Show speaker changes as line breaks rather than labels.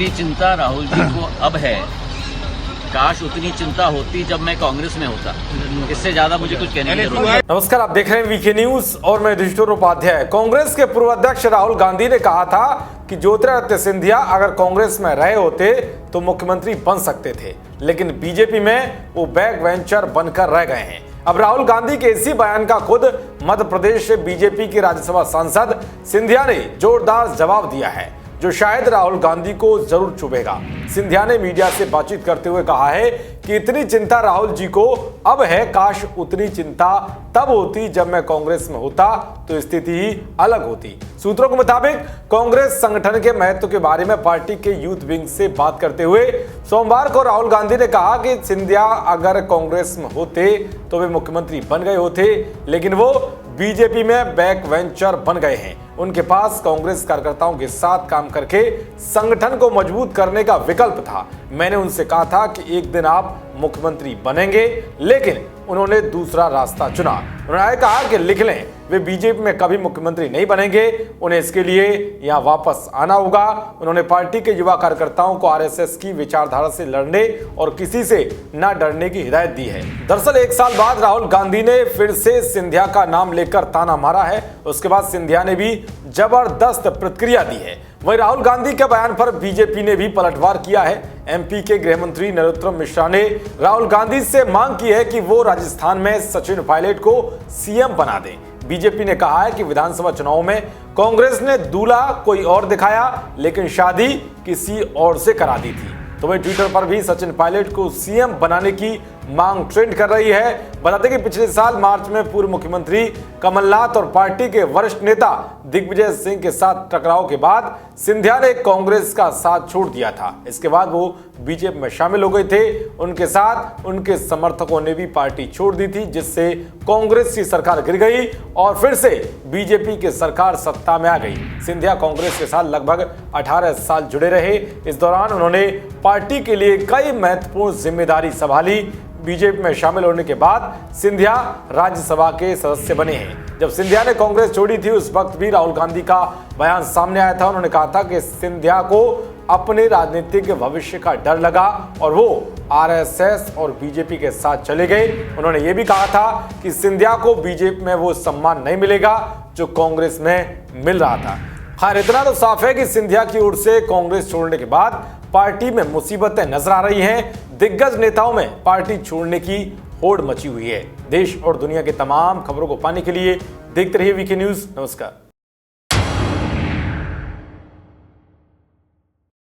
जितनी चिंता राहुल जी को अब है, काश उतनी चिंता होती जब मैं कांग्रेस में होता। इससे ज्यादा मुझे कुछ कहने की जरूरत नहीं।
नमस्कार, आप देख रहे हैं वीके न्यूज और मैं युधिष्ठिर उपाध्याय। कांग्रेस के पूर्व अध्यक्ष राहुल गांधी ने कहा था कि ज्योतिरादित्य सिंधिया अगर कांग्रेस में रहे होते तो मुख्यमंत्री बन सकते थे, लेकिन बीजेपी में वो बैक वेंचर बनकर रह गए हैं। अब राहुल गांधी के इसी बयान का खुद मध्य प्रदेश से बीजेपी के राज्यसभा सांसद सिंधिया ने जोरदार जवाब दिया है, जो शायद राहुल गांधी को जरूर चुभेगा। सिंधिया ने मीडिया से बातचीत करते हुए कहा है कि इतनी चिंता राहुल जी को अब है, काश उतनी चिंता तब होती जब मैं कांग्रेस में होता तो स्थिति ही अलग होती। सूत्रों के मुताबिक कांग्रेस संगठन के महत्व के बारे में पार्टी के यूथ विंग से बात करते हुए सोमवार को राहुल गांधी ने कहा कि सिंधिया अगर कांग्रेस में होते तो वे मुख्यमंत्री बन गए होते, लेकिन वो बीजेपी में बैक वेंचर बन गए हैं। उनके पास कांग्रेस कार्यकर्ताओं के साथ काम करके संगठन को मजबूत करने का विकल्प था। मैंने उनसे कहा था कि एक दिन आप मुख्यमंत्री बनेंगे, लेकिन उन्होंने दूसरा रास्ता चुना। उन्होंने कहा कि लिख लें, वे बीजेपी में कभी मुख्यमंत्री नहीं बनेंगे, उन्हें इसके लिए यहां वापस आना होगा। उन्होंने पार्टी के युवा कार्यकर्ताओं को आरएसएस की विचारधारा से लड़ने और किसी से न डरने की हिदायत दी है। दरअसल 1 साल बाद राहुल गांधी ने फिर से सिंधिया का नाम लेकर ताना मारा है। उसके बाद सिंधिया ने भी जबरदस्त प्रतिक्रिया दी है। वहीं राहुल गांधी के बयान पर बीजेपी ने भी पलटवार किया है। एमपी के गृह मंत्री नरोत्तम मिश्रा ने राहुल गांधी से मांग की है कि वो राजस्थान में सचिन पायलट को सीएम बना दें। बीजेपी ने कहा है कि विधानसभा चुनाव में कांग्रेस ने दूल्हा कोई और दिखाया, लेकिन शादी किसी और से करा दी थी। तो वही ट्विटर पर भी सचिन पायलट को सीएम बनाने की मांग ट्रेंड कर रही है। बताते कि पिछले साल मार्च में पूर्व मुख्यमंत्री कमलनाथ और पार्टी के वरिष्ठ नेता दिग्विजय सिंह के साथ टकराव के बाद सिंधिया ने कांग्रेस का साथ छोड़ दिया था। इसके बाद वो बीजेपी में शामिल हो गए थे। उनके साथ उनके समर्थकों ने भी पार्टी छोड़ दी थी, जिससे कांग्रेस की सरकार गिर गई और फिर से बीजेपी की सरकार सत्ता में आ गई। सिंधिया कांग्रेस के साथ लगभग 18 साल जुड़े रहे। इस दौरान उन्होंने पार्टी के लिए कई महत्वपूर्ण जिम्मेदारी संभाली। बीजेपी में शामिल होने के बाद सिंधिया राज्यसभा के सदस्य बने हैं। जब सिंधिया ने कांग्रेस छोड़ी थी, उस वक्त भी राहुल गांधी का बयान सामने आया था। उन्होंने कहा था कि सिंधिया को अपने राजनीतिक भविष्य का डर लगा और वो आरएसएस और बीजेपी के साथ चले गए। उन्होंने ये भी कहा था कि सिंधिया को बीजेपी में वो सम्मान नहीं मिलेगा जो कांग्रेस में मिल रहा था। खैर, इतना तो साफ है कि सिंधिया की ओर से कांग्रेस छोड़ने के बाद पार्टी में मुसीबतें नजर आ रही हैं। दिग्गज नेताओं में पार्टी छोड़ने की होड़ मची हुई है। देश और दुनिया की तमाम खबरों को पाने के लिए देखते रहिए वीके न्यूज। नमस्कार।